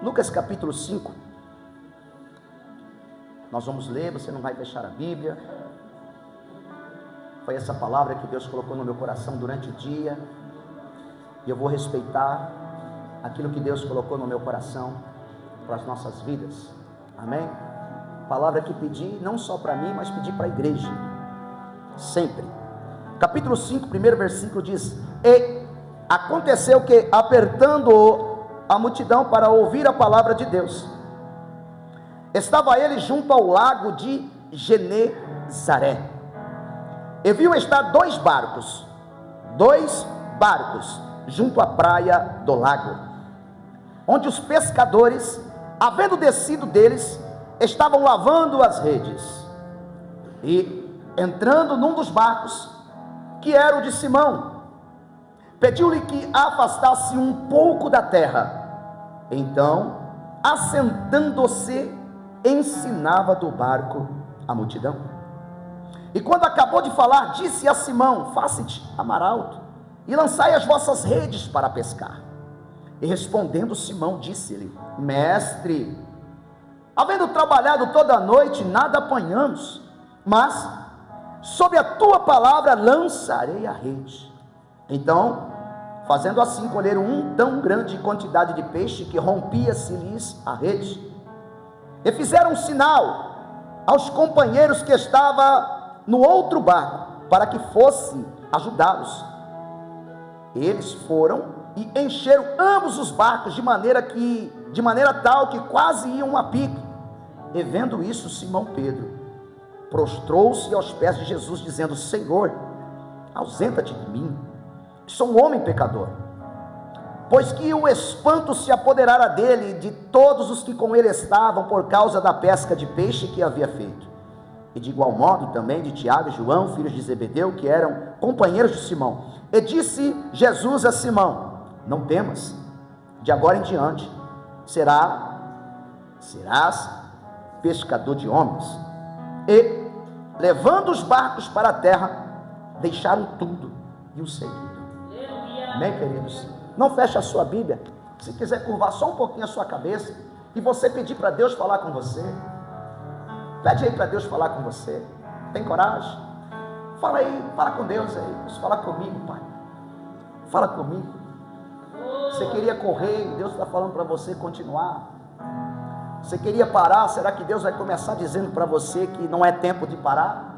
Lucas capítulo 5. Nós vamos ler, você não vai fechar a Bíblia. Foi essa palavra que Deus colocou no meu coração durante o dia, e eu vou respeitar aquilo que Deus colocou no meu coração para as nossas vidas. Amém? Palavra que pedi não só para mim, mas pedi para a igreja, sempre. Capítulo 5, primeiro versículo diz: E aconteceu que, apertando a multidão para ouvir a palavra de Deus, estava ele junto ao lago de Genezaré, e viu estar dois barcos junto à praia do lago, onde os pescadores, havendo descido deles, estavam lavando as redes. E entrando num dos barcos, que era o de Simão, pediu-lhe que afastasse um pouco da terra. Então, assentando-se, ensinava do barco a multidão. E quando acabou de falar, disse a Simão: Faze-te a mar alto, e lançai as vossas redes para pescar. E respondendo Simão, disse-lhe: Mestre, havendo trabalhado toda a noite, nada apanhamos, mas sob a tua palavra lançarei a rede. Então, fazendo assim, colheram tão grande quantidade de peixe que rompia-se-lhes a rede. E fizeram um sinal aos companheiros que estavam no outro barco, para que fosse ajudá-los. Eles foram e encheram ambos os barcos, de maneira tal que quase iam a pique. E vendo isso, Simão Pedro prostrou-se aos pés de Jesus, dizendo: Senhor, ausenta-te de mim, sou um homem pecador. Pois que o espanto se apoderara dele, de todos os que com ele estavam, por causa da pesca de peixe que havia feito. E de igual modo também de Tiago e João, filhos de Zebedeu, que eram companheiros de Simão. E disse Jesus a Simão: Não temas, de agora em diante serás pescador de homens. E, levando os barcos para a terra, deixaram tudo e o seguiram. Amém, queridos? Não feche a sua Bíblia. Se quiser curvar só um pouquinho a sua cabeça e você pedir para Deus falar com você, pede aí para Deus falar com você. Tem coragem? Fala aí, fala com Deus aí. Fala comigo, Pai. Fala comigo. Você queria correr e Deus está falando para você continuar. Você queria parar, será que Deus vai começar dizendo para você que não é tempo de parar?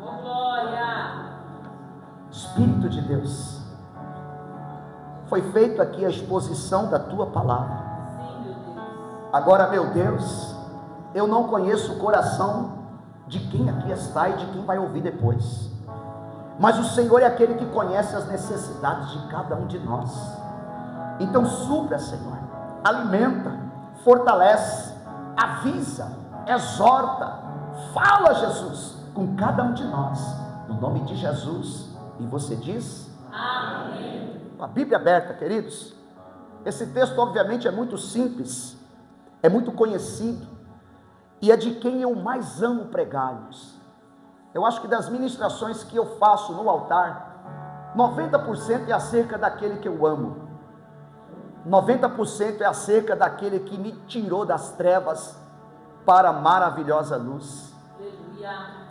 Espírito de Deus, foi feita aqui a exposição da tua palavra. Agora, meu Deus, eu não conheço o coração de quem aqui está e de quem vai ouvir depois, mas o Senhor é aquele que conhece as necessidades de cada um de nós. Então supra, Senhor, alimenta, fortalece, avisa, exorta, fala, Jesus, com cada um de nós, no nome de Jesus. E você diz: Amém. Com a Bíblia aberta, queridos. Esse texto obviamente é muito simples, é muito conhecido, e é de quem eu mais amo pregar, irmãos. Eu acho que das ministrações que eu faço no altar, 90% é acerca daquele que eu amo, 90% é acerca daquele que me tirou das trevas para a maravilhosa luz.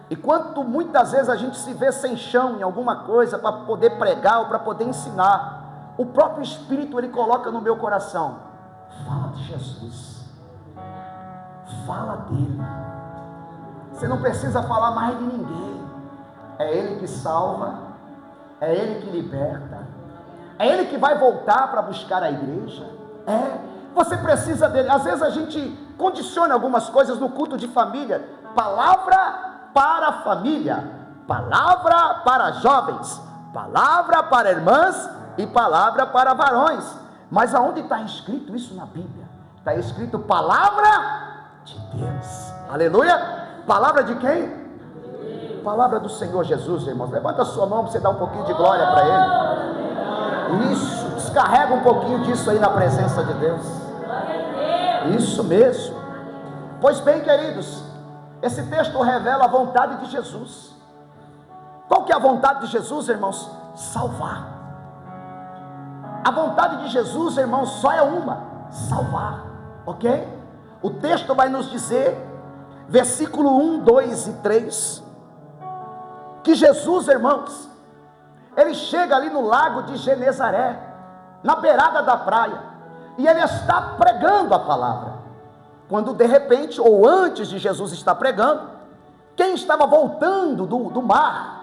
E quanto muitas vezes a gente se vê sem chão em alguma coisa para poder pregar ou para poder ensinar, o próprio Espírito ele coloca no meu coração: fala de Jesus, fala dele. Você não precisa falar mais de ninguém. É ele que salva, é ele que liberta, é ele que vai voltar para buscar a igreja. Você precisa dele. Às vezes a gente condiciona algumas coisas no culto de família. Palavra para a família, palavra para jovens, palavra para irmãs e palavra para varões. Mas aonde está escrito isso na Bíblia? Está escrito palavra de Deus. Aleluia. Palavra de quem? Palavra do Senhor Jesus, irmãos. Levanta a sua mão para você dar um pouquinho de glória para Ele. Isso, descarrega um pouquinho disso aí na presença de Deus. Isso mesmo. Pois bem, queridos, esse texto revela a vontade de Jesus. Qual que é a vontade de Jesus, irmãos? Salvar. A vontade de Jesus, irmãos, só é uma: salvar, ok? O texto vai nos dizer, versículo 1, 2 e 3, que Jesus, irmãos, ele chega ali no lago de Genezaré, na beirada da praia, e ele está pregando a palavra, quando de repente, ou antes de Jesus estar pregando, quem estava voltando do mar,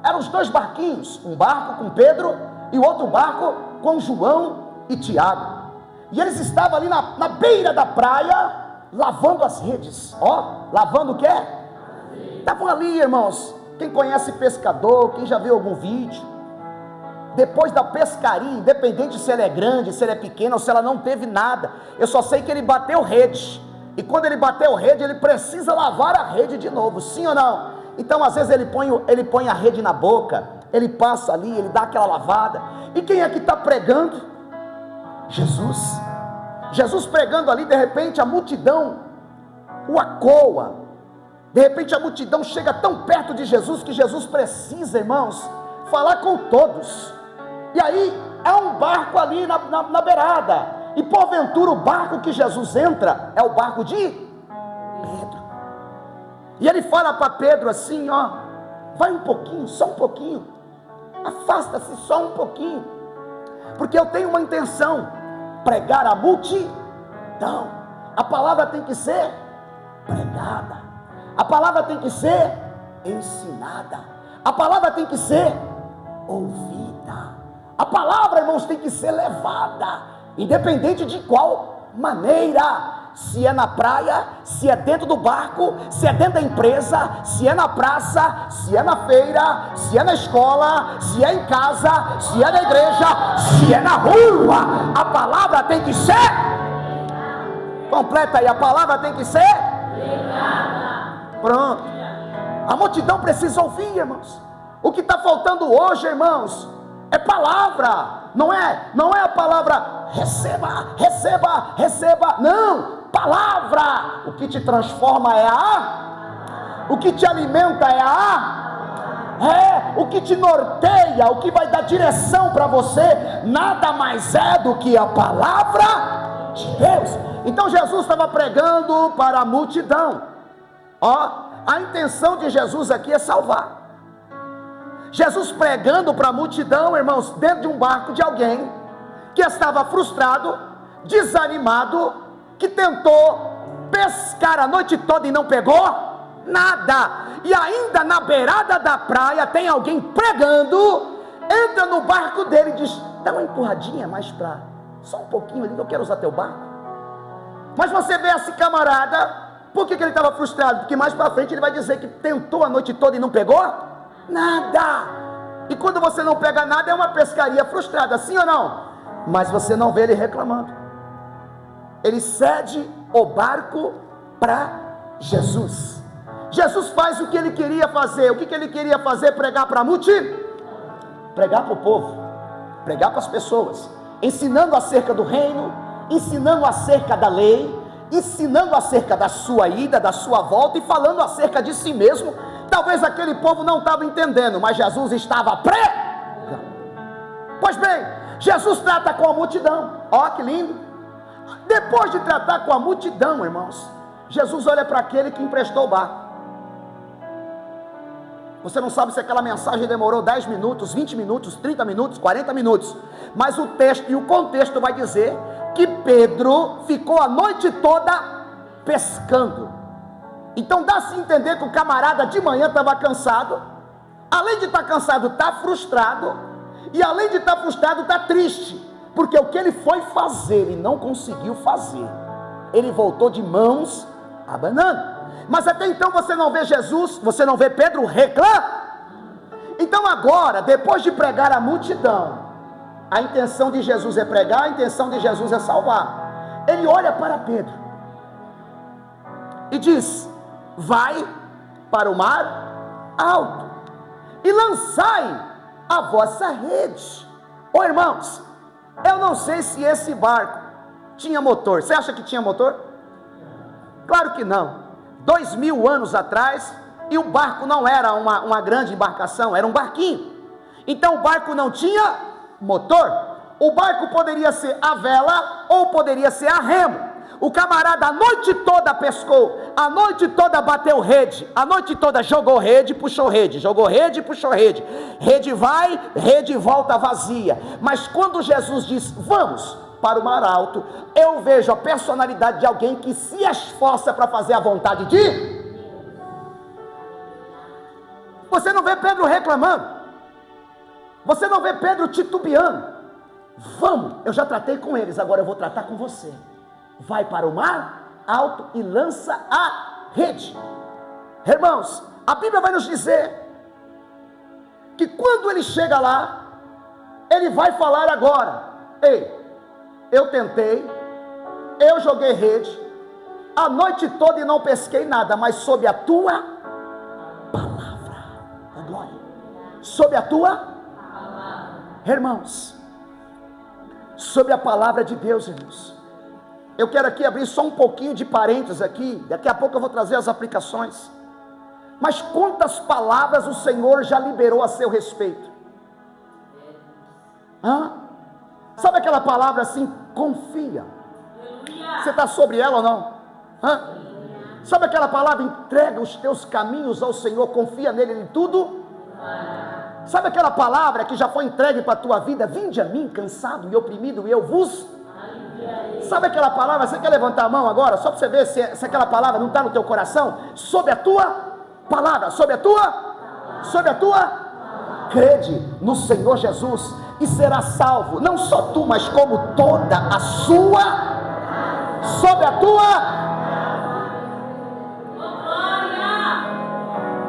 eram os dois barquinhos, um barco com Pedro, e o outro barco com João e Tiago, e eles estavam ali na beira da praia, lavando as redes, lavando o quê? Estavam ali, irmãos. Quem conhece pescador, quem já viu algum vídeo, depois da pescaria, independente se ela é grande, se ela é pequena, ou se ela não teve nada, eu só sei que ele bateu rede, e quando ele bateu rede, ele precisa lavar a rede de novo, sim ou não? Então às vezes ele põe a rede na boca, ele passa ali, ele dá aquela lavada, e quem é que está pregando? Jesus pregando ali, de repente a multidão o acoa, de repente a multidão chega tão perto de Jesus, que Jesus precisa, irmãos, falar com todos, e aí há um barco ali na beirada, e porventura o barco que Jesus entra, é o barco de Pedro, e ele fala para Pedro assim, vai um pouquinho, só um pouquinho, afasta-se só um pouquinho, porque eu tenho uma intenção, pregar a multidão. A palavra tem que ser pregada, a palavra tem que ser ensinada, a palavra tem que ser ouvida, a palavra, irmãos, tem que ser levada, independente de qual maneira, se é na praia, se é dentro do barco, se é dentro da empresa, se é na praça, se é na feira, se é na escola, se é em casa, se é na igreja, se é na rua, a palavra tem que ser, completa aí, a palavra tem que ser, pronto, a multidão precisa ouvir, irmãos. O que está faltando hoje, irmãos, é palavra, não é a palavra receba, não, palavra. O que te transforma o que te alimenta o que te norteia, o que vai dar direção para você, nada mais é do que a palavra de Deus. Então Jesus estava pregando para a multidão, a intenção de Jesus aqui é salvar. Jesus pregando para a multidão, irmãos, dentro de um barco de alguém que estava frustrado, desanimado, que tentou pescar a noite toda e não pegou nada, e ainda na beirada da praia tem alguém pregando, entra no barco dele e diz, dá uma empurradinha mais para, só um pouquinho ali, eu quero usar teu barco. Mas você vê esse camarada, por que ele estava frustrado? Porque mais para frente ele vai dizer que tentou a noite toda e não pegou nada, e quando você não pega nada é uma pescaria frustrada, sim ou não? Mas você não vê ele reclamando, ele cede o barco para Jesus. Jesus faz o que ele queria fazer. O que ele queria fazer? Pregar para a multidão, pregar para o povo, pregar para as pessoas, ensinando acerca do reino, ensinando acerca da lei, ensinando acerca da sua ida, da sua volta, e falando acerca de si mesmo. Talvez aquele povo não estava entendendo, mas Jesus estava pregando. Pois bem, Jesus trata com a multidão, que lindo. Depois de tratar com a multidão, irmãos, Jesus olha para aquele que emprestou o barco. Você não sabe se aquela mensagem demorou 10 minutos, 20 minutos, 30 minutos, 40 minutos, mas o texto e o contexto vai dizer que Pedro ficou a noite toda pescando. Então dá-se a entender que o camarada de manhã estava cansado, além de estar cansado, está frustrado, e além de estar frustrado, está triste, porque o que ele foi fazer, ele não conseguiu fazer, ele voltou de mãos abanando. Mas até então você não vê Jesus, você não vê Pedro reclamar. Então agora, depois de pregar a multidão, a intenção de Jesus é pregar, a intenção de Jesus é salvar. Ele olha para Pedro e diz, vai para o mar alto e lançai a vossa rede. Irmãos, eu não sei se esse barco tinha motor. Você acha que tinha motor? Claro que não. 2000 anos atrás, e o barco não era uma grande embarcação, era um barquinho. Então o barco não tinha motor. O barco poderia ser a vela ou poderia ser a remo. O camarada a noite toda pescou, a noite toda bateu rede, a noite toda jogou rede, puxou rede, jogou rede, puxou rede. Rede vai, rede volta vazia. Mas quando Jesus diz, vamos para o mar alto, eu vejo a personalidade de alguém que se esforça para fazer a vontade de... Você não vê Pedro reclamando, você não vê Pedro titubeando. Vamos, eu já tratei com eles, agora eu vou tratar com você. Vai para o mar alto e lança a rede. Irmãos, a Bíblia vai nos dizer que quando ele chega lá, ele vai falar agora: ei, eu tentei, eu joguei rede a noite toda e não pesquei nada, mas sob a tua palavra, a glória, sob a tua palavra. Irmãos, sob a palavra de Deus, irmãos, eu quero aqui abrir só um pouquinho de parênteses aqui, daqui a pouco eu vou trazer as aplicações. Mas quantas palavras o Senhor já liberou a seu respeito? Sabe aquela palavra assim, confia? Você está sobre ela ou não? Sabe aquela palavra, entrega os teus caminhos ao Senhor, confia nele em tudo? Sabe aquela palavra que já foi entregue para a tua vida? Vinde a mim, cansado e oprimido, e eu vos... Sabe aquela palavra, você quer levantar a mão agora, só para você ver se aquela palavra não está no teu coração? Sob a tua palavra, sob a tua, crede no Senhor Jesus, e será salvo, não só tu, mas como toda a sua, sob a tua,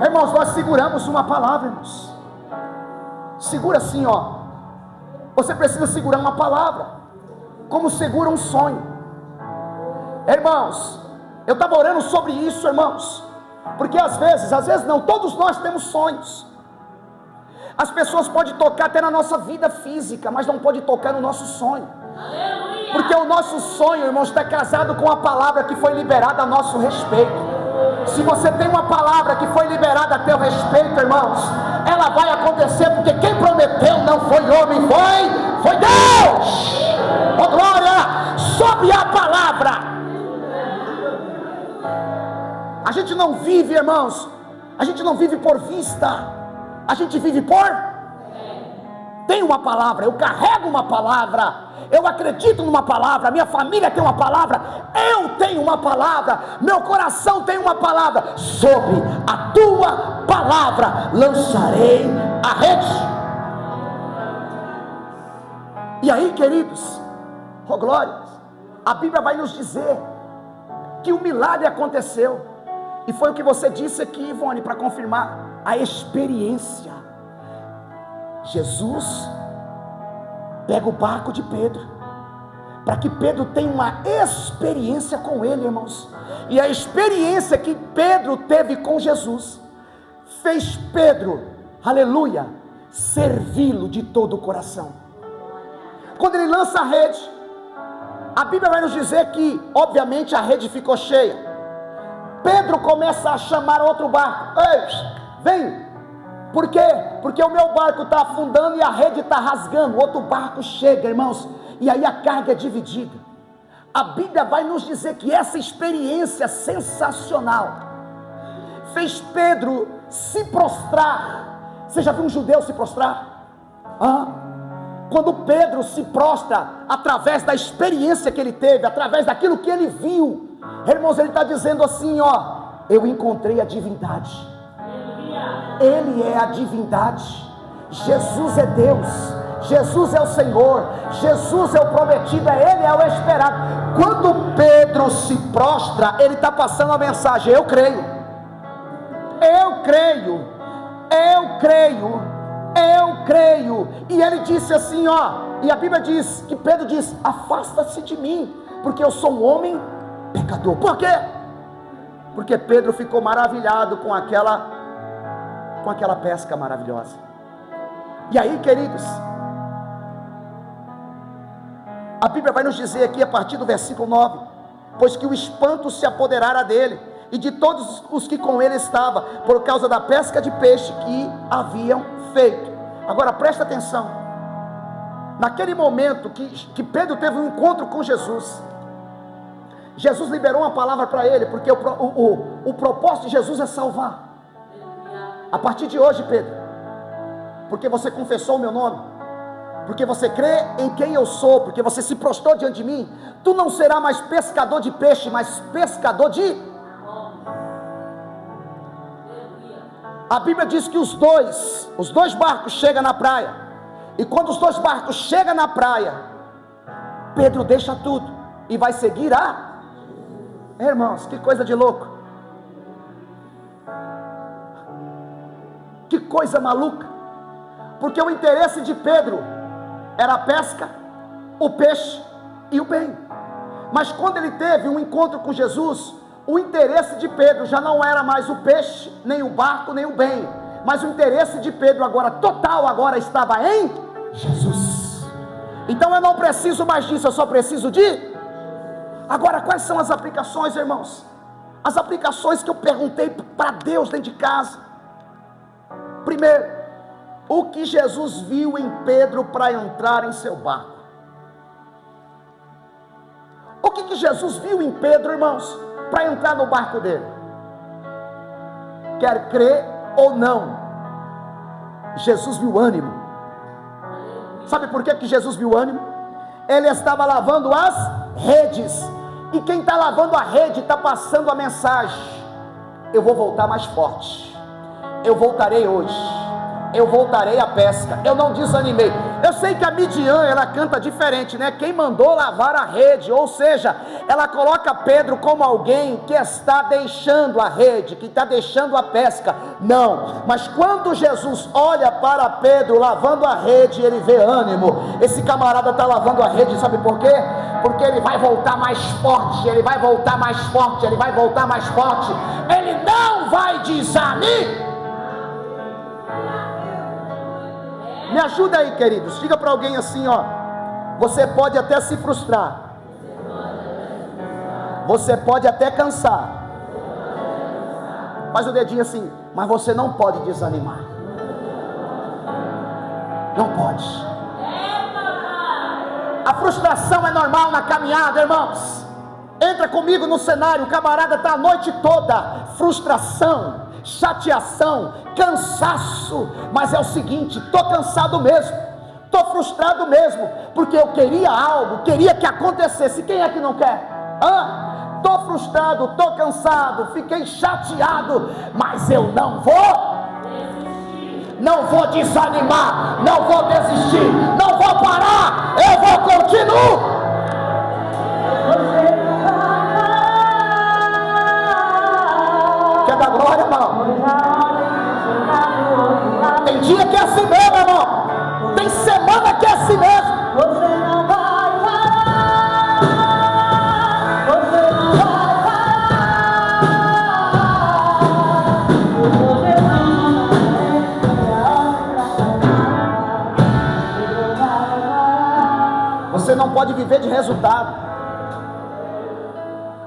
irmãos, nós seguramos uma palavra, irmãos, segura assim, ó, você precisa segurar uma palavra, como segura um sonho. Irmãos, eu estava orando sobre isso, irmãos, porque às vezes não, todos nós temos sonhos. As pessoas podem tocar até na nossa vida física, mas não pode tocar no nosso sonho. Aleluia! Porque o nosso sonho, irmãos, está casado com a palavra que foi liberada a nosso respeito. Se você tem uma palavra que foi liberada a teu respeito, irmãos, ela vai acontecer, porque quem prometeu não foi homem, foi Deus. Oh, glória, sobre a palavra. A gente não vive, irmãos, a gente não vive por vista, a gente vive por... Tem uma palavra, eu carrego uma palavra, eu acredito numa palavra, minha família tem uma palavra, eu tenho uma palavra, meu coração tem uma palavra. Sobre a tua palavra lançarei a rede. E aí, queridos, oh glória, a Bíblia vai nos dizer que o milagre aconteceu, e foi o que você disse aqui, Ivone, para confirmar, a experiência. Jesus pega o barco de Pedro, para que Pedro tenha uma experiência com ele, irmãos, e a experiência que Pedro teve com Jesus, fez Pedro, aleluia, servi-lo de todo o coração. Quando ele lança a rede, a Bíblia vai nos dizer que, obviamente, a rede ficou cheia. Pedro começa a chamar outro barco. Ei, vem. Por quê? Porque o meu barco está afundando e a rede está rasgando. Outro barco chega, irmãos, e aí a carga é dividida. A Bíblia vai nos dizer que essa experiência sensacional fez Pedro se prostrar. Você já viu um judeu se prostrar? Quando Pedro se prostra, através da experiência que ele teve, através daquilo que ele viu, irmãos, ele está dizendo assim, ó, eu encontrei a divindade. Ele é a divindade. Jesus é Deus, Jesus é o Senhor, Jesus é o prometido, Ele é o esperado. Quando Pedro se prostra, ele está passando a mensagem: eu creio, eu creio, eu creio, eu creio. E ele disse assim, ó, e a Bíblia diz que Pedro diz: afasta-se de mim, porque eu sou um homem pecador. Por quê? Porque Pedro ficou maravilhado com aquela pesca maravilhosa. E aí, queridos, a Bíblia vai nos dizer aqui a partir do versículo 9: pois que o espanto se apoderara dele e de todos os que com ele estavam, por causa da pesca de peixe que haviam feito. Agora presta atenção, naquele momento que Pedro teve um encontro com Jesus, Jesus liberou uma palavra para ele, porque o propósito de Jesus é salvar. A partir de hoje, Pedro, porque você confessou o meu nome, porque você crê em quem eu sou, porque você se prostrou diante de mim, tu não serás mais pescador de peixe, mas pescador de... A Bíblia diz que os dois barcos chegam na praia, e quando os dois barcos chegam na praia, Pedro deixa tudo e vai seguir irmãos, que coisa de louco, que coisa maluca, porque o interesse de Pedro era a pesca, o peixe e o bem. Mas quando ele teve um encontro com Jesus, o interesse de Pedro já não era mais o peixe, nem o barco, nem o bem, mas o interesse de Pedro agora estava em Jesus. Então eu não preciso mais disso, eu só preciso de... Agora, quais são as aplicações, irmãos? As aplicações que eu perguntei para Deus dentro de casa. Primeiro, o que Jesus viu em Pedro para entrar em seu barco? O que Jesus viu em Pedro, irmãos, para entrar no barco dele? Quer crer ou não, Jesus viu ânimo. Sabe por que Jesus viu ânimo? Ele estava lavando as redes, e quem está lavando a rede está passando a mensagem: eu vou voltar mais forte, eu voltarei hoje, eu voltarei à pesca, eu não desanimei. Eu sei que a Midian, ela canta diferente, né? Quem mandou lavar a rede, ou seja, ela coloca Pedro como alguém que está deixando a rede, que está deixando a pesca. Não, mas quando Jesus olha para Pedro lavando a rede, ele vê ânimo. Esse camarada está lavando a rede, sabe por quê? Porque ele vai voltar mais forte, ele vai voltar mais forte, ele vai voltar mais forte, ele não vai desanimar. Me ajuda aí, queridos, diga para alguém assim, ó: você pode até se frustrar, você pode até cansar, faz o dedinho assim, mas você não pode desanimar. Não pode. A frustração é normal na caminhada, irmãos. Entra comigo no cenário, o camarada está a noite toda, frustração, chateação, cansaço, mas é o seguinte: estou cansado mesmo, estou frustrado mesmo, porque eu queria algo, queria que acontecesse. Quem é que não quer? Estou frustrado, estou cansado, fiquei chateado, mas eu não vou desanimar, não vou desistir, não vou parar, eu vou continuar. Quer dar glória, irmão? Tem dia que é assim mesmo, irmão. Tem semana que é assim mesmo. Você não vai parar. Você não vai parar. Você não pode viver de resultado.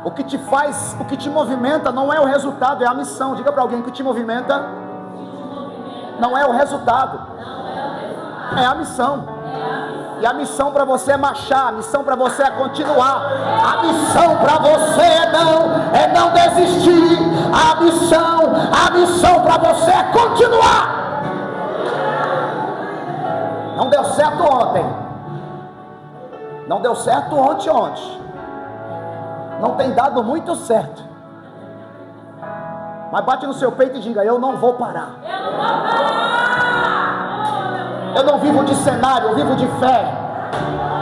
O que te faz, o que te movimenta não é o resultado, é a missão. Diga para alguém: que te movimenta não é o resultado, é a missão. E a missão para você é marchar, a missão para você é continuar, a missão para você é não desistir, a missão para você é continuar. Não deu certo ontem, não deu certo ontem, não tem dado muito certo, mas bate no seu peito e diga: eu não vou parar. Eu não vivo de cenário, eu vivo de fé.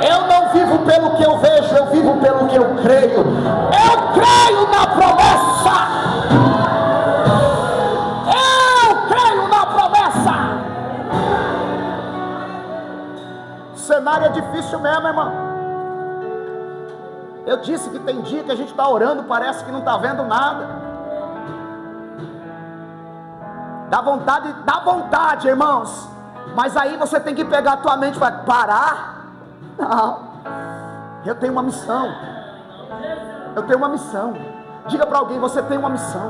Eu não vivo pelo que eu vejo, eu vivo pelo que eu creio. Eu creio na promessa. Eu creio na promessa. Cenário é difícil mesmo, irmão. Eu disse que tem dia que a gente está orando, parece que não está vendo nada. Dá vontade, irmãos. Mas aí você tem que pegar a tua mente e falar: parar? Não. Eu tenho uma missão. Eu tenho uma missão. Diga para alguém: você tem uma missão.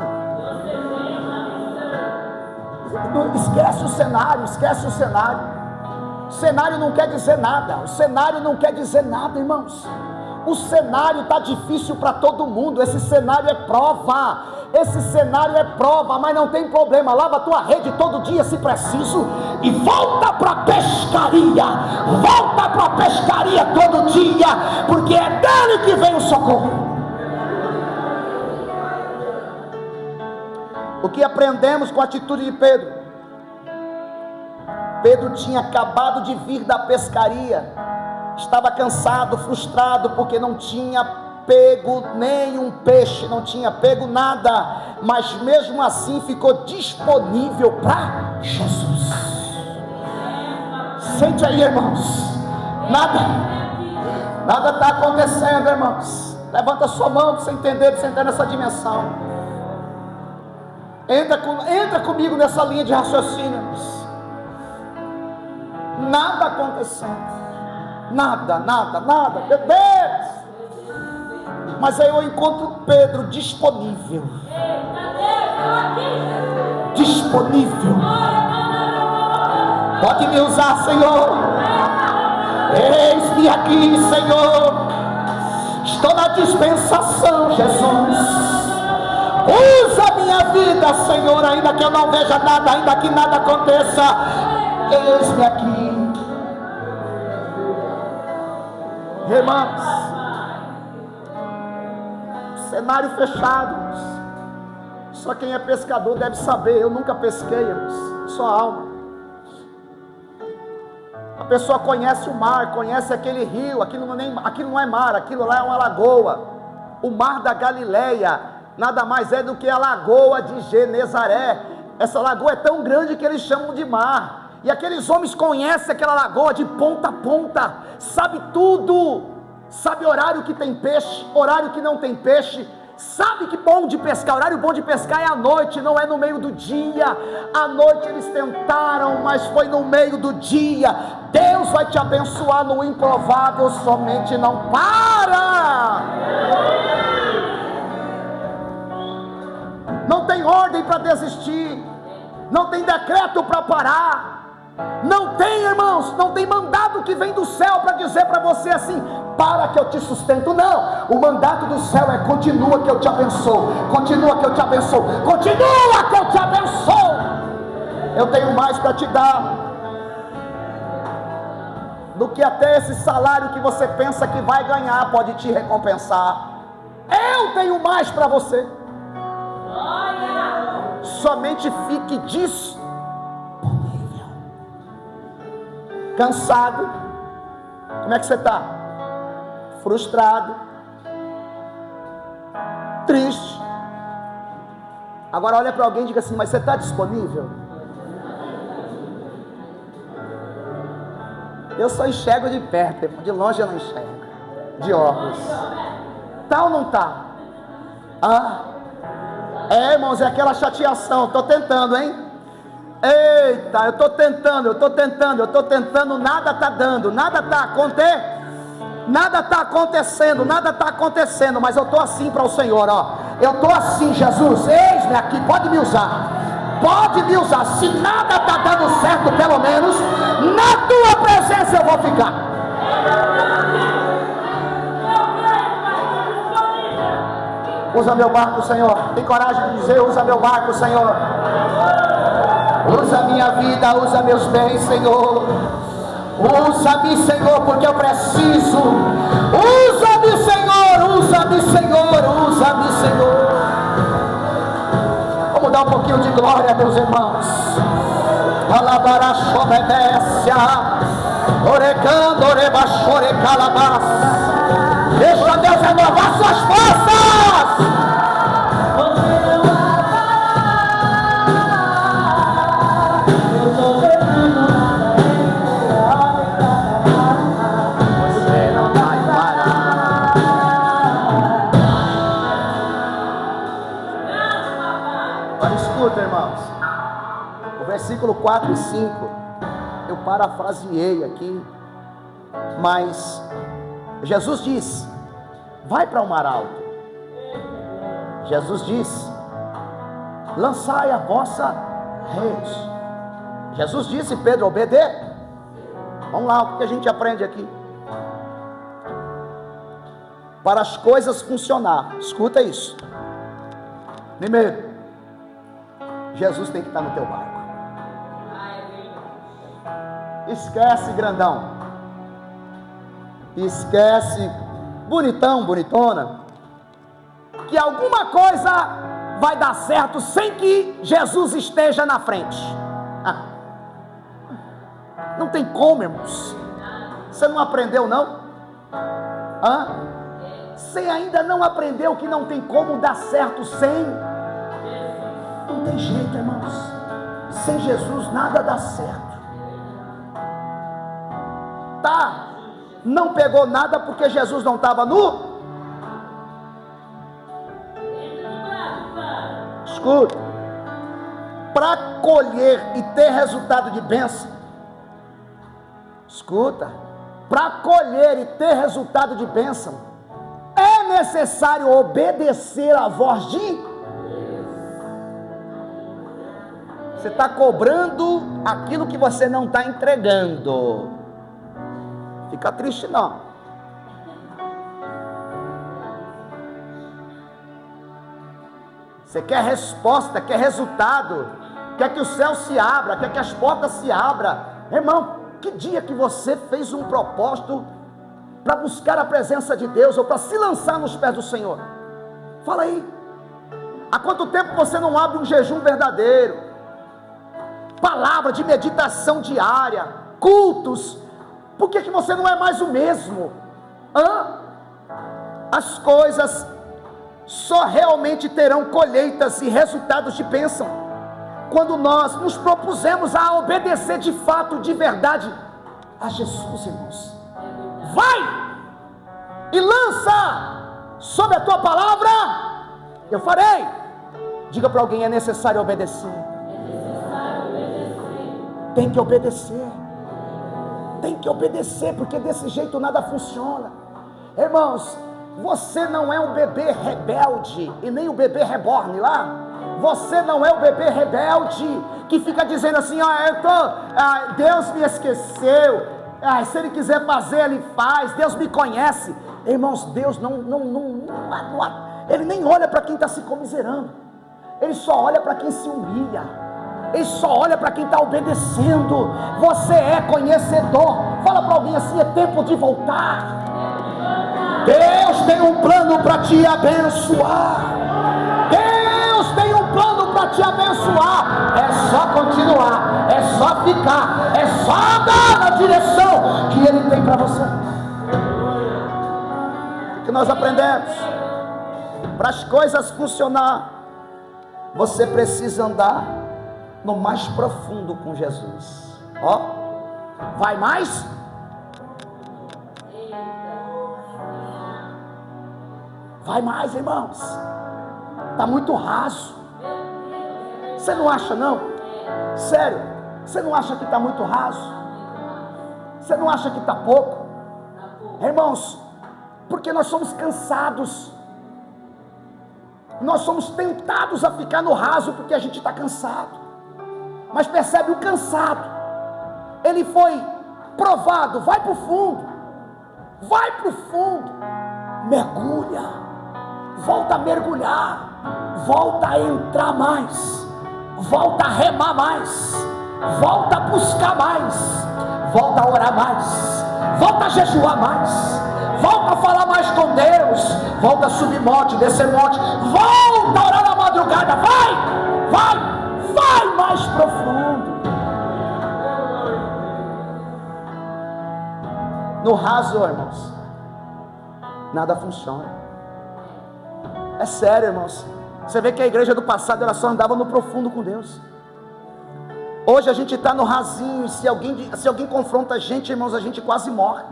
Esquece o cenário, esquece o cenário. O cenário não quer dizer nada. O cenário não quer dizer nada, irmãos. O cenário está difícil para todo mundo. Esse cenário é prova. Esse cenário é prova, mas não tem problema. Lava a tua rede todo dia se preciso. E volta para a pescaria. Volta para a pescaria todo dia. Porque é dele que vem o socorro. O que aprendemos com a atitude de Pedro? Pedro tinha acabado de vir da pescaria. Estava cansado, frustrado, porque não tinha pego nenhum peixe, não tinha pego nada, mas mesmo assim ficou disponível para Jesus. Sente aí, irmãos, nada está acontecendo, irmãos. Levanta sua mão para você entender, para você entrar nessa dimensão. Entra comigo nessa linha de raciocínio. Nada acontecendo. Nada, meu Deus. Mas aí eu encontro Pedro disponível. Pode me usar, Senhor. Eis-me aqui, Senhor. Estou na dispensação, Jesus. Usa a minha vida, Senhor, ainda que eu não veja nada, ainda que nada aconteça. Eis-me aqui. Irmãos, cenário fechado. Só quem é pescador deve saber. Eu nunca pesquei, irmãos. Só alma. A pessoa conhece o mar, conhece aquele rio. Aquilo não é mar, aquilo lá é uma lagoa. O mar da Galileia nada mais é do que a lagoa de Genezaré. Essa lagoa é tão grande que eles chamam de mar. E aqueles homens conhecem aquela lagoa de ponta a ponta, sabe tudo, sabe horário que tem peixe, horário que não tem peixe, sabe que bom de pescar, horário bom de pescar é à noite, não é no meio do dia. À noite eles tentaram, mas foi no meio do dia. Deus vai te abençoar no improvável, somente não para. Não tem ordem para desistir, não tem decreto para parar. Não tem, irmãos, não tem mandado que vem do céu para dizer para você assim: para que eu te sustento. Não, o mandato do céu é: continua que eu te abençoo, continua que eu te abençoo, continua que eu te abençoo. Eu tenho mais para te dar do que até esse salário que você pensa que vai ganhar pode te recompensar. Eu tenho mais para você. Somente fique disponível. Cansado? Como é que você está? Frustrado? Triste? Agora olha para alguém e diga assim: mas você está disponível? Eu só enxergo de perto, irmão. De longe eu não enxergo. De óculos. Tá ou não tá? Irmãos, é aquela chateação. Estou tentando, hein? Eita, eu estou tentando, nada está dando, nada está acontecendo, mas eu estou assim para o Senhor, ó. Eu estou assim, Jesus, eis-me aqui, pode me usar. Se nada está dando certo, pelo menos na tua presença eu vou ficar. Usa meu barco, Senhor. Tem coragem de dizer: usa meu barco, Senhor. Usa minha vida, usa meus bens, Senhor. Usa-me, Senhor, porque eu preciso. Usa-me, Senhor, usa-me, Senhor, usa-me, Senhor. Vamos dar um pouquinho de glória, meus irmãos. Alabarachobedécia, orecando, orebachore, calabás. Deixa Deus renovar suas forças. Irmãos, o versículo 4 e 5 eu parafraseei aqui, mas Jesus diz: vai para o mar alto. Jesus diz: lançai a vossa rede. Jesus disse: Pedro, obedeça. Vamos lá, o que a gente aprende aqui? para as coisas funcionar, escuta isso. Primeiro, Jesus tem que estar no teu barco. Esquece grandão, esquece bonitão, bonitona, que alguma coisa vai dar certo sem que Jesus esteja na frente. Não tem como, irmãos. Você não aprendeu, não? Você ainda não aprendeu que não tem como dar certo sem? Não tem jeito, irmãos. Sem Jesus nada dá certo. Tá? Não pegou nada porque Jesus não estava no? Escuta. Para colher e ter resultado de bênção. Escuta. Para colher e ter resultado de bênção, é necessário obedecer à voz de? Você está cobrando aquilo que você não está entregando. Fica triste não. Você quer resposta, quer resultado, quer que o céu se abra, quer que as portas se abram. Irmão, que dia que você fez um propósito para buscar a presença de Deus, ou para se lançar nos pés do Senhor? Fala aí. Há quanto tempo você não abre um jejum verdadeiro? Palavra de meditação diária, cultos. Por que você não é mais o mesmo? As coisas só realmente terão colheitas e resultados de bênção quando nós nos propusemos a obedecer de fato, de verdade, a Jesus, irmãos. Vai e lança sobre a tua palavra, eu farei. Diga para alguém: é necessário obedecer. Tem que obedecer. Tem que obedecer, porque desse jeito nada funciona. Irmãos, você não é um bebê rebelde e nem o bebê reborn lá. Você não é o bebê rebelde que fica dizendo assim: Deus me esqueceu, se Ele quiser fazer, Ele faz, Deus me conhece. Irmãos, Deus Ele nem olha para quem está se comiserando, Ele só olha para quem se humilha, Ele só olha para quem está obedecendo. Você é conhecedor. Fala para alguém assim: é tempo de voltar. Deus tem um plano para te abençoar. Deus tem um plano para te abençoar. É só continuar, é só ficar, é só andar na direção que Ele tem para você. O que nós aprendemos? Para as coisas funcionar, você precisa andar no mais profundo com Jesus. Vai mais? Vai mais, irmãos. Está muito raso. Você não acha, não? Sério, você não acha que está muito raso? Você não acha que está pouco? Irmãos, porque nós somos cansados. Nós somos tentados a ficar no raso porque a gente está cansado. Mas percebe, o cansado, ele foi provado. Vai para o fundo. Vai para o fundo. Mergulha. Volta a mergulhar. Volta a entrar mais. Volta a remar mais. Volta a buscar mais. Volta a orar mais. Volta a jejuar mais. Volta a falar mais com Deus. Volta a subir monte, descer monte. Volta a orar na madrugada. Vai mais profundo. No raso, irmãos, nada funciona. É sério, irmãos. Você vê que a igreja do passado, ela só andava no profundo com Deus. Hoje a gente está no rasinho. E se alguém confronta a gente, irmãos, a gente quase morre.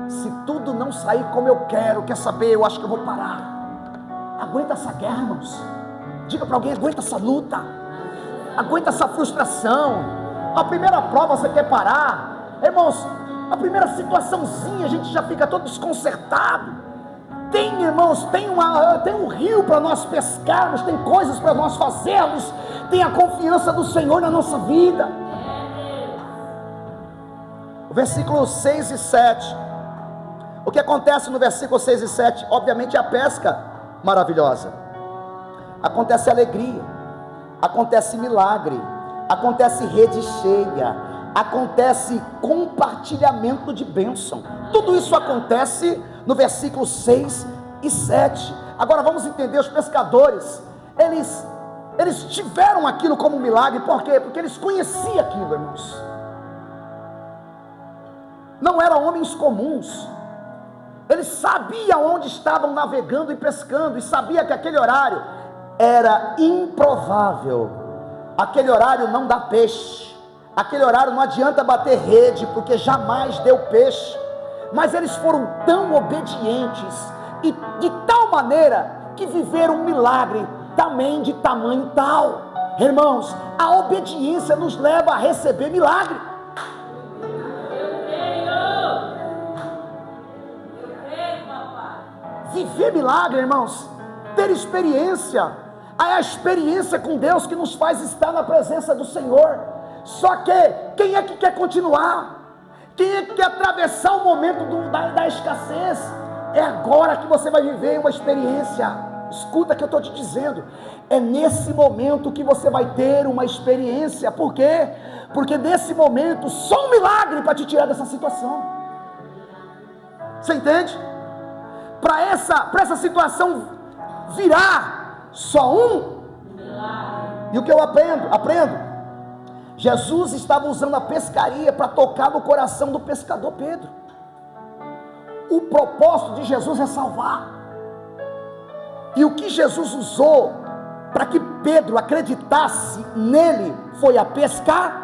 Se tudo não sair como eu quero, quer saber, eu acho que eu vou parar. Aguenta essa guerra, irmãos. Diga para alguém: aguenta essa luta. Aguenta essa frustração. A primeira prova você quer parar. Irmãos, a primeira situaçãozinha a gente já fica todo desconcertado. Tem, irmãos, tem um rio para nós pescarmos, tem coisas para nós fazermos, tem a confiança do Senhor na nossa vida. O versículo 6 e 7. O que acontece no versículo 6 e 7? Obviamente é a pesca maravilhosa. Acontece alegria, acontece milagre, acontece rede cheia, acontece compartilhamento de bênção. Tudo isso acontece no versículo 6 e 7. Agora vamos entender, os pescadores, eles tiveram aquilo como um milagre. Por quê? Porque eles conheciam aquilo, irmãos. Não eram homens comuns. Eles sabiam onde estavam navegando e pescando, e sabiam que aquele horário era improvável. Aquele horário não dá peixe, aquele horário não adianta bater rede, porque jamais deu peixe. Mas eles foram tão obedientes, e de tal maneira, que viveram um milagre também de tamanho tal. Irmãos, a obediência nos leva a receber milagre. Viver milagre, irmãos, ter experiência, é a experiência com Deus que nos faz estar na presença do Senhor. Só que, quem é que quer continuar? Quem é que quer atravessar o momento da escassez? É agora que você vai viver uma experiência. Escuta o que eu estou te dizendo, é nesse momento que você vai ter uma experiência. Por quê? Porque nesse momento, só um milagre para te tirar dessa situação. Você entende? Para essa situação virar, só um milagre. E o que eu aprendo, Jesus estava usando a pescaria para tocar no coração do pescador Pedro. O propósito de Jesus é salvar. E o que Jesus usou para que Pedro acreditasse nele foi a pescar.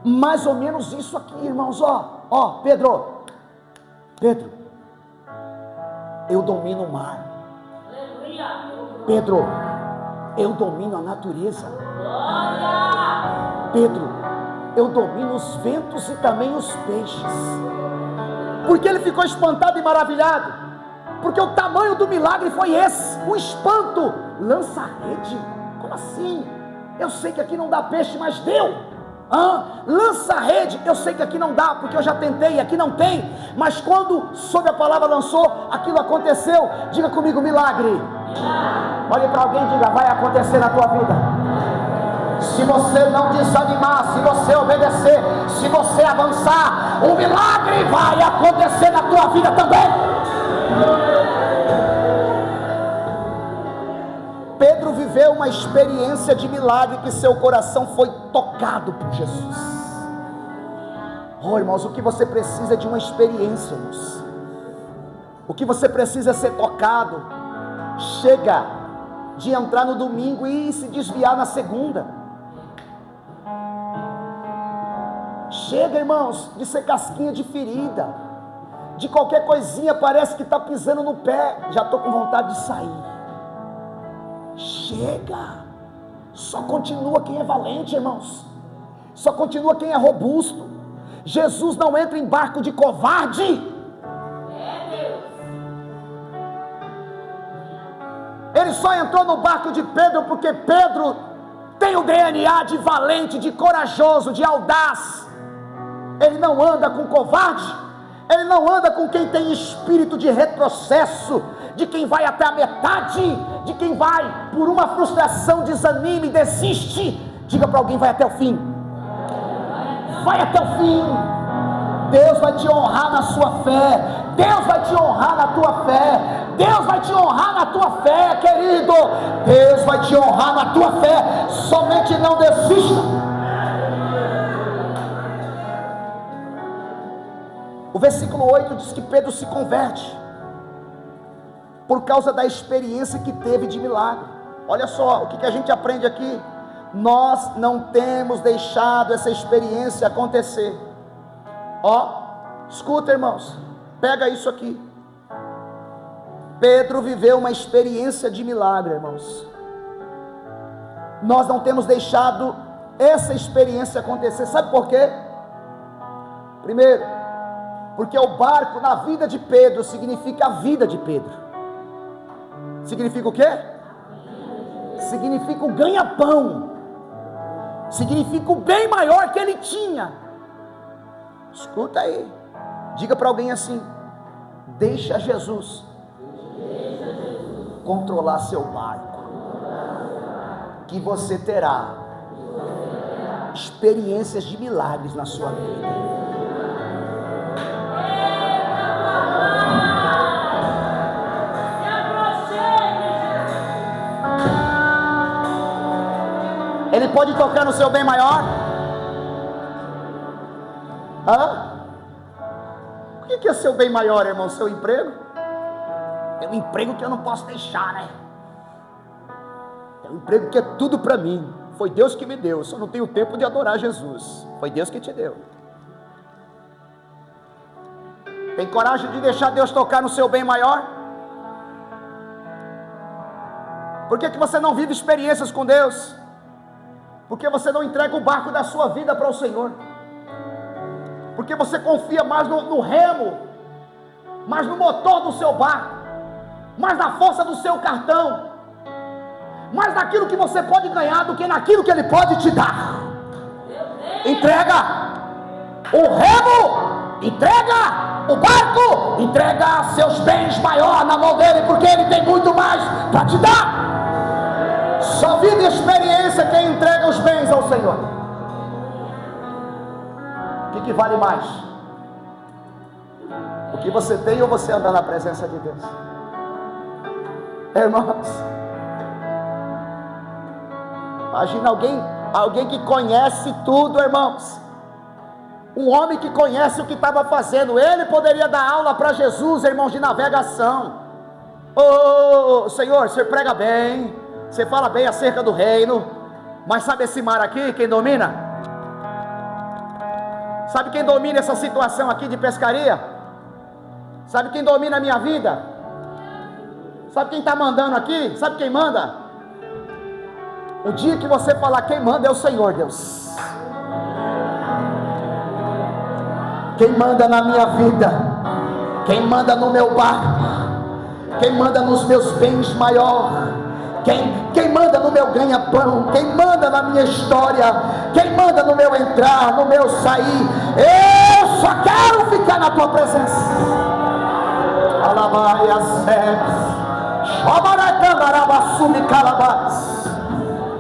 Mais ou menos isso aqui, irmãos. Pedro, eu domino o mar. Pedro, eu domino a natureza. Pedro, eu domino os ventos e também os peixes. Porque ele ficou espantado e maravilhado, porque o tamanho do milagre foi esse. O espanto: lança a rede. Como assim? Eu sei que aqui não dá peixe, mas deu. Lança a rede. Eu sei que aqui não dá, porque eu já tentei, aqui não tem. Mas quando sob a palavra lançou, aquilo aconteceu. Diga comigo: milagre. Olhe para alguém e diga: vai acontecer na tua vida. Se você não desanimar, se você obedecer, se você avançar, um milagre vai acontecer na tua vida também. Pedro viveu uma experiência de milagre, que seu coração foi tocado por Jesus. Irmãos, o que você precisa é de uma experiência, irmãos. O que você precisa é ser tocado. Chega de entrar no domingo e se desviar na segunda. Chega, irmãos, de ser casquinha de ferida. De qualquer coisinha parece que está pisando no pé, já estou com vontade de sair. Chega. Só continua quem é valente, irmãos. Só continua quem é robusto. Jesus não entra em barco de covarde. Ele só entrou no barco de Pedro porque Pedro tem o DNA de valente, de corajoso, de audaz. Ele não anda com covarde. Ele não anda com quem tem espírito de retrocesso, de quem vai até a metade, de quem vai por uma frustração, desanime, desiste. Diga para alguém: vai até o fim. Vai até o fim. Deus vai te honrar na sua fé. Deus vai te honrar na tua fé. Deus vai te honrar na tua fé, querido. Deus vai te honrar na tua fé. Somente não desista. O versículo 8 diz que Pedro se converte por causa da experiência que teve de milagre. Olha só o que a gente aprende aqui. Nós não temos deixado essa experiência acontecer. Escuta, irmãos, pega isso aqui. Pedro viveu uma experiência de milagre, irmãos. Nós não temos deixado essa experiência acontecer. Sabe por quê? Primeiro, porque o barco na vida de Pedro significa a vida de Pedro. Significa o quê? Significa o ganha-pão. Significa o bem maior que ele tinha. Escuta aí. Diga para alguém assim: Deixa Jesus controlar seu barco, que você terá experiências de milagres na sua vida. Ele pode tocar no seu bem maior? O que é seu bem maior, irmão? Seu emprego? É um emprego que eu não posso deixar, né? É um emprego que é tudo para mim. Foi Deus que me deu, eu só não tenho tempo de adorar Jesus. Foi Deus que te deu. Tem coragem de deixar Deus tocar no seu bem maior? Por que você não vive experiências com Deus? Porque você não entrega o barco da sua vida para o Senhor? Porque você confia mais no remo, mais no motor do seu barco, mais na força do seu cartão, mais naquilo que você pode ganhar do que naquilo que Ele pode te dar. Entrega o remo, entrega o barco, entrega seus bens maior na mão dele, porque Ele tem muito mais para te dar. Só vive experiência quem entrega os bens ao Senhor. O que vale mais? O que você tem ou você andar na presença de Deus? Irmãos, imagina alguém que conhece tudo, irmãos. Um homem que conhece o que estava fazendo. Ele poderia dar aula para Jesus, irmãos, de navegação. Senhor, você prega bem, você fala bem acerca do reino, mas sabe esse mar aqui, quem domina? Sabe quem domina essa situação aqui de pescaria? Sabe quem domina a minha vida? Sabe quem está mandando aqui? Sabe quem manda? O dia que você falar quem manda é o Senhor Deus. Quem manda na minha vida, quem manda no meu barco, quem manda nos meus bens maior, quem manda no meu ganha-pão, quem manda na minha história, quem manda no meu entrar, no meu sair. Eu só quero ficar na tua presença.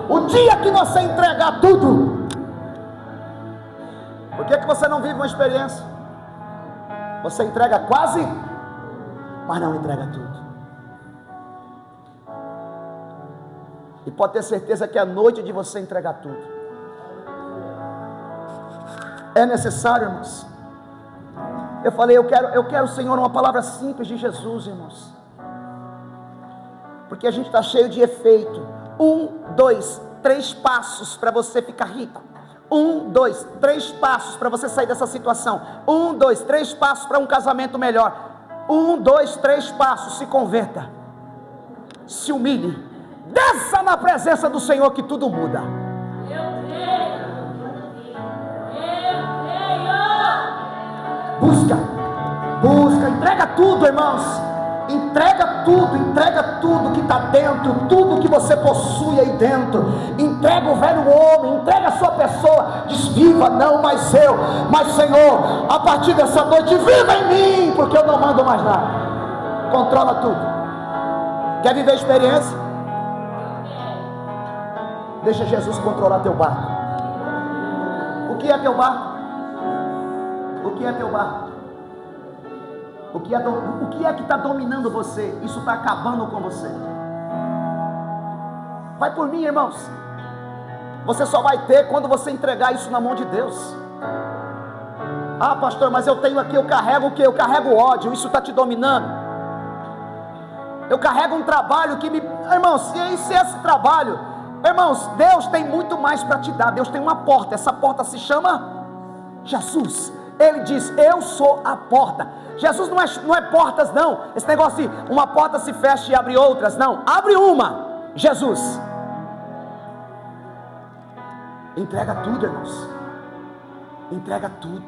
O dia que você entregar tudo, por que você não vive uma experiência? Você entrega quase, mas não entrega tudo. E pode ter certeza que é a noite de você entregar tudo. É necessário, irmãos. Eu falei, eu quero, Senhor, uma palavra simples de Jesus, irmãos. Porque a gente está cheio de efeito. 1, 2, 3 passos para você ficar rico. 1, 2, 3 passos para você sair dessa situação. 1, 2, 3 passos para um casamento melhor. 1, 2, 3 passos, se converta. Se humilhe. Desça na presença do Senhor que tudo muda. Busca, entrega tudo, irmãos. Entrega tudo que está dentro, tudo que você possui aí dentro. Entrega o velho homem, entrega a sua pessoa. Diz: viva não mais eu, mas Senhor, a partir dessa noite, viva em mim, porque eu não mando mais nada. Controla tudo. Quer viver experiência? Deixa Jesus controlar teu barco. O que é teu barco? O que é teu barco? O que é que está dominando você? Isso está acabando com você. Vai por mim, irmãos. Você só vai ter quando você entregar isso na mão de Deus. Ah, pastor, mas eu tenho aqui, eu carrego o quê? Eu carrego ódio, isso está te dominando. Eu carrego um trabalho que me... Irmãos, se esse trabalho... Irmãos, Deus tem muito mais para te dar. Deus tem uma porta, essa porta se chama Jesus. Ele diz: eu sou a porta. Jesus não é portas não. Esse negócio de uma porta se fecha e abre outras, não. Abre uma, Jesus. Entrega tudo, irmãos. Entrega tudo,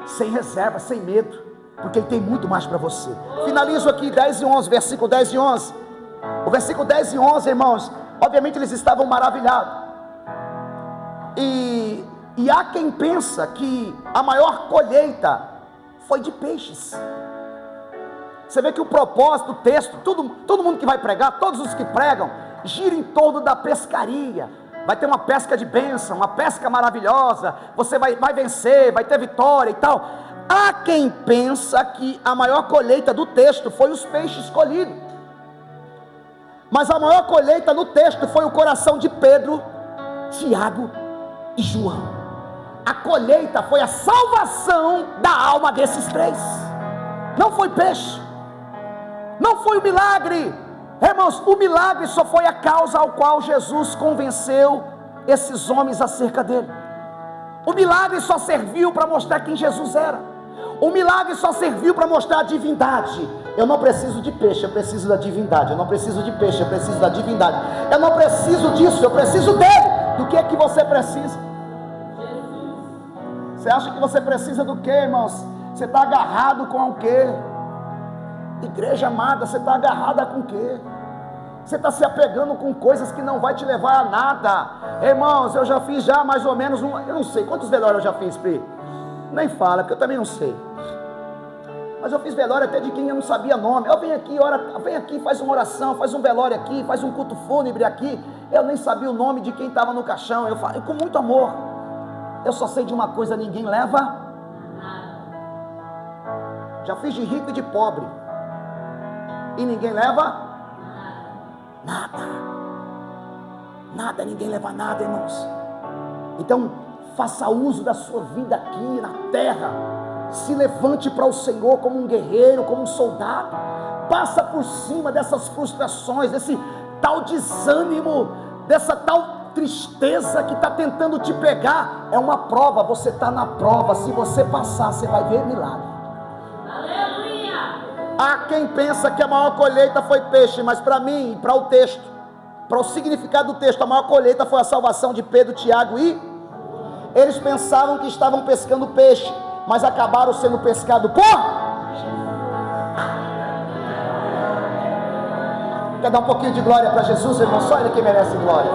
sem reserva, sem medo, porque Ele tem muito mais para você. Finalizo aqui 10 e 11, versículo 10 e 11. O versículo 10 e 11, irmãos, obviamente eles estavam maravilhados. E há quem pensa que a maior colheita foi de peixes. Você vê que o propósito do texto, todo mundo que vai pregar, todos os que pregam, gira em torno da pescaria. Vai ter uma pesca de bênção, uma pesca maravilhosa, você vai vencer, vai ter vitória e tal. Há quem pensa que a maior colheita do texto foi os peixes colhidos, mas a maior colheita no texto foi o coração de Pedro, Tiago e João. A colheita foi a salvação da alma desses três. Não foi peixe, não foi o milagre. Irmãos, o milagre só foi a causa ao qual Jesus convenceu esses homens acerca dele. O milagre só serviu para mostrar quem Jesus era. O milagre só serviu para mostrar a divindade. Eu não preciso de peixe, eu preciso da divindade. Eu não preciso de peixe, eu preciso da divindade. Eu não preciso disso, eu preciso dele. Do que é que você precisa? Você acha que você precisa do que, irmãos? Você está agarrado com o quê? Igreja amada, você está agarrada com o quê? Você está se apegando com coisas que não vai te levar a nada. Irmãos, eu já fiz mais ou menos eu não sei quantos velórios eu já fiz, Pri. Nem fala, porque eu também não sei. Mas eu fiz velório até de quem eu não sabia nome. Eu venho aqui, faz uma oração, faz um velório aqui, faz um culto fúnebre aqui. Eu nem sabia o nome de quem estava no caixão. Eu falei com muito amor. Eu só sei de uma coisa: ninguém leva. Já fiz de rico e de pobre. E ninguém leva nada. Nada, ninguém leva nada, irmãos. Então, faça uso da sua vida aqui na terra. Se levante para o Senhor como um guerreiro, como um soldado. Passa por cima dessas frustrações, desse tal desânimo, dessa tal tristeza que está tentando te pegar. É uma prova, você está na prova. Se você passar, você vai ver milagre. Aleluia! Há quem pensa que a maior colheita foi peixe, mas para mim, para o texto, para o significado do texto, a maior colheita foi a salvação de Pedro, Tiago e eles pensavam que estavam pescando peixe, mas acabaram sendo pescados por... Quer dar um pouquinho de glória para Jesus, irmão? Só Ele que merece glória.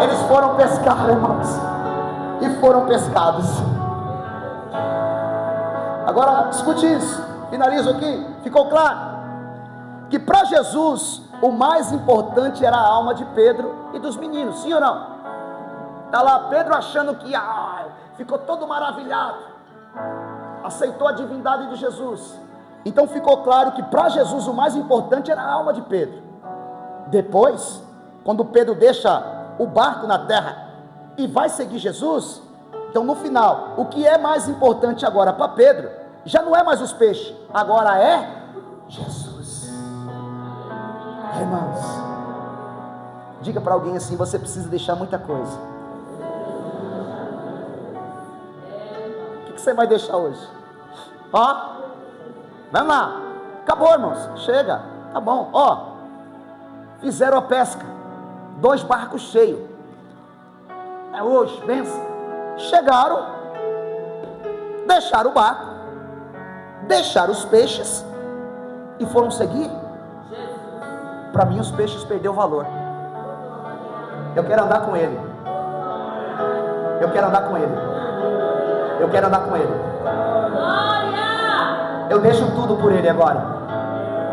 Eles foram pescar, irmãos, e foram pescados. Agora, escute isso, finalizo aqui. Ficou claro que para Jesus o mais importante era a alma de Pedro e dos meninos, sim ou não? Está lá Pedro achando que ficou todo maravilhado, aceitou a divindade de Jesus. Então ficou claro que para Jesus o mais importante era a alma de Pedro. Depois, quando Pedro deixa o barco na terra e vai seguir Jesus, então no final, o que é mais importante agora para Pedro, já não é mais os peixes, agora é Jesus. Irmãos, diga para alguém assim: você precisa deixar muita coisa. O que você vai deixar hoje? Vamos lá, acabou, irmãos, chega, tá bom. Fizeram a pesca, 2 barcos cheios, é hoje, benção. Chegaram, deixaram o barco, deixaram os peixes e foram seguir. Para mim os peixes perderam o valor. Eu quero andar com Ele. Eu quero andar com Ele. Eu quero andar com Ele. Eu deixo tudo por Ele agora.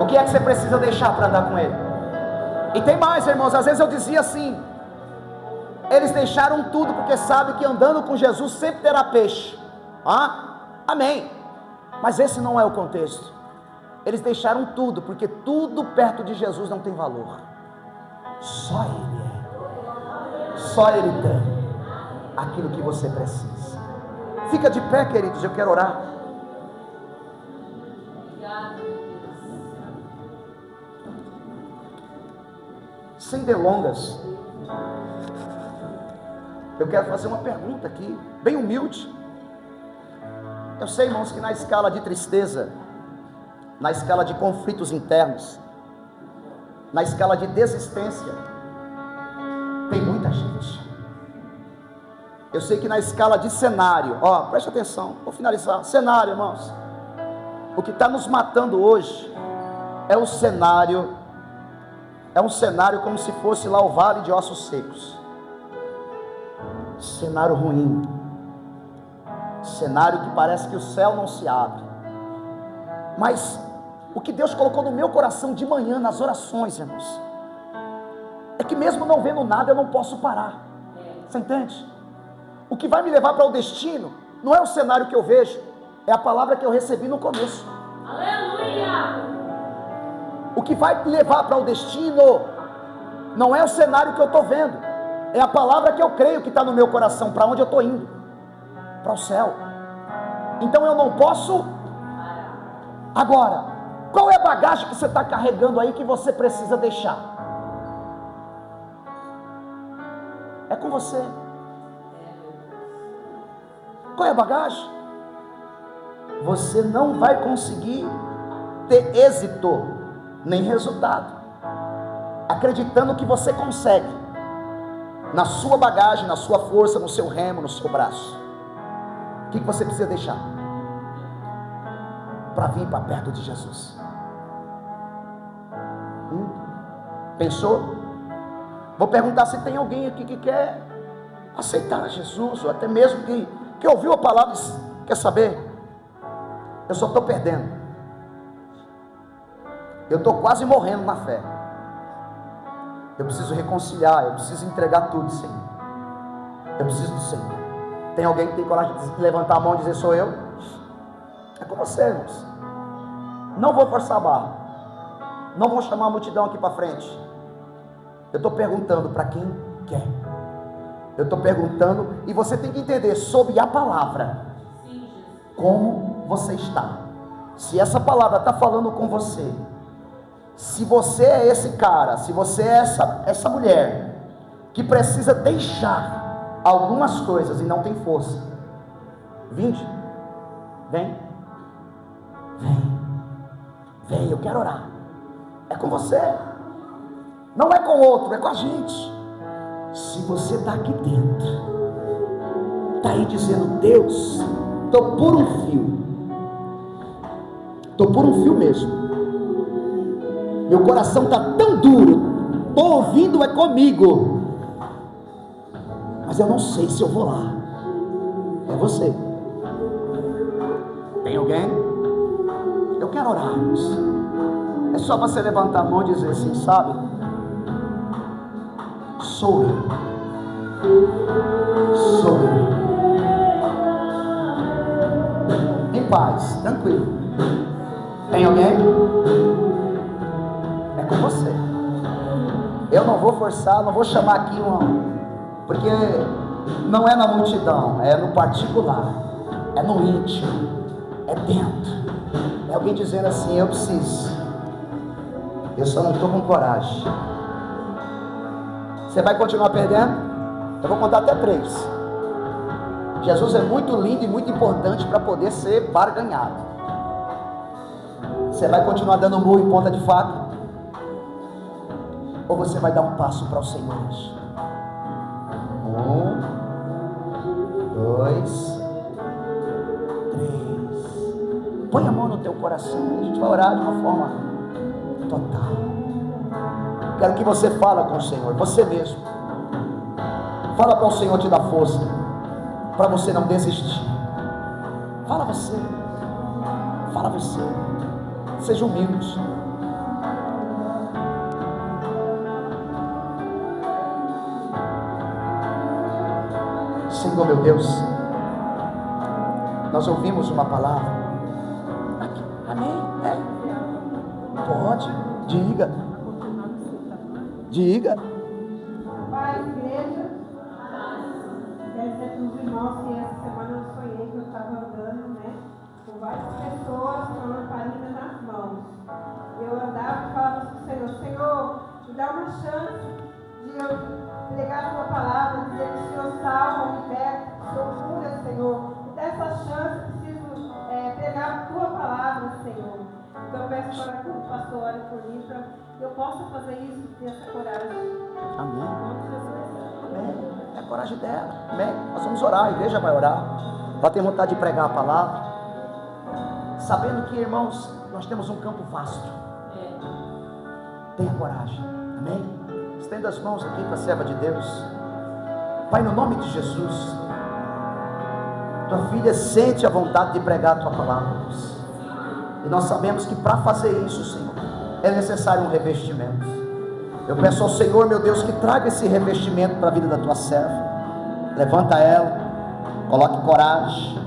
O que é que você precisa deixar para andar com Ele? E tem mais, irmãos. Às vezes eu dizia assim: eles deixaram tudo porque sabem que andando com Jesus sempre terá peixe. Amém. Mas esse não é o contexto. Eles deixaram tudo porque tudo perto de Jesus não tem valor. Só Ele é. Só Ele tem aquilo que você precisa. Fica de pé, queridos, eu quero orar. Sem delongas, eu quero fazer uma pergunta aqui, bem humilde. Eu sei, irmãos, que na escala de tristeza, na escala de conflitos internos, na escala de desistência, tem muita gente. Eu sei que na escala de cenário, preste atenção, vou finalizar. Cenário, irmãos, o que está nos matando hoje é um cenário como se fosse lá o vale de ossos secos. Cenário ruim, cenário que parece que o céu não se abre. Mas O que Deus colocou no meu coração de manhã nas orações, irmãos, é que mesmo não vendo nada, eu não posso parar. Você entende? O que vai me levar para o destino não é o cenário que eu vejo, é a palavra que eu recebi no começo. Aleluia! O que vai me levar para o destino não é o cenário que eu estou vendo, é a palavra que eu creio que está no meu coração, para onde eu estou indo, para o céu. Então eu não posso. Agora, qual é a bagagem que você está carregando aí que você precisa deixar? É com você. Qual é a bagagem? Você não vai conseguir ter êxito, nem resultado, acreditando que você consegue, na sua bagagem, na sua força, no seu remo, no seu braço. O que você precisa deixar para vir para perto de Jesus? Pensou? Vou perguntar se tem alguém aqui que quer aceitar Jesus, ou até mesmo que ouviu a palavra e quer saber. Eu só estou perdendo, eu estou quase morrendo na fé, eu preciso reconciliar, eu preciso entregar tudo, Senhor. Eu preciso do Senhor. Tem alguém que tem coragem de levantar a mão e dizer: sou eu? É com você, irmãos. Não vou forçar a barra, não vou chamar a multidão aqui para frente. Eu estou perguntando para quem quer. Eu estou perguntando, e você tem que entender sobre a palavra, como você está. Se essa palavra está falando com você, se você é esse cara, se você é essa mulher que precisa deixar algumas coisas e não tem força, vem, eu quero orar. É com você, não é com outro, é com a gente. Se você está aqui dentro, está aí dizendo: Deus, estou por um fio mesmo, meu coração está tão duro, estou ouvindo é comigo, mas eu não sei se eu vou lá. É você. Tem alguém? Eu quero orar. É só você levantar a mão e dizer assim: sabe, sou eu, em paz, tranquilo. Tem alguém? É com você. Eu não vou forçar, não vou chamar aqui porque não é na multidão, é no particular, é no íntimo, é dentro. É alguém dizendo assim: eu preciso, eu só não estou com coragem. Você vai continuar perdendo? Eu vou contar até 3. Jesus é muito lindo e muito importante para poder ser barganhado. Você vai continuar dando murro em ponta de faca? Ou você vai dar um passo para o Senhor? 1, 2, 3. Põe a mão no teu coração. A gente vai orar de uma forma total. Quero que você fale com o Senhor, você mesmo. Fala para o Senhor te dar força, para você não desistir. Fala você. Seja humilde. Senhor meu Deus, nós ouvimos uma palavra. Amém? Pode, diga. Pai, igreja, quero dizer para os irmãos que essa semana eu sonhei que eu estava andando, com várias pessoas com a lamparina nas mãos. Eu andava e falava para o Senhor: Senhor, me dá uma chance de eu pregar a tua palavra, dizer que o Senhor salva, liberta, o Senhor cura, Senhor. Me dá essa chance, eu preciso pregar a tua palavra, Senhor. Então eu peço para que o pastor ore por mim, para que eu possa fazer isso e ter essa coragem. Amém. Amém. É a coragem dela. Amém. Nós vamos orar, a igreja vai orar. Ela tem vontade de pregar a palavra, sabendo que, irmãos, nós temos um campo vasto. Tenha coragem. Amém. Estenda as mãos aqui para a serva de Deus. Pai, no nome de Jesus, tua filha sente a vontade de pregar a tua palavra, Deus. E nós sabemos que para fazer isso, Senhor, é necessário um revestimento. Eu peço ao Senhor, meu Deus, que traga esse revestimento para a vida da tua serva. Levanta ela, coloque coragem,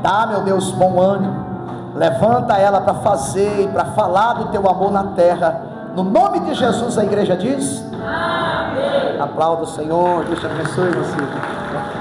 dá, meu Deus, bom ânimo. Levanta ela para fazer e para falar do teu amor na terra. No nome de Jesus, a igreja diz: amém. Aplauda o Senhor, Deus te abençoe você.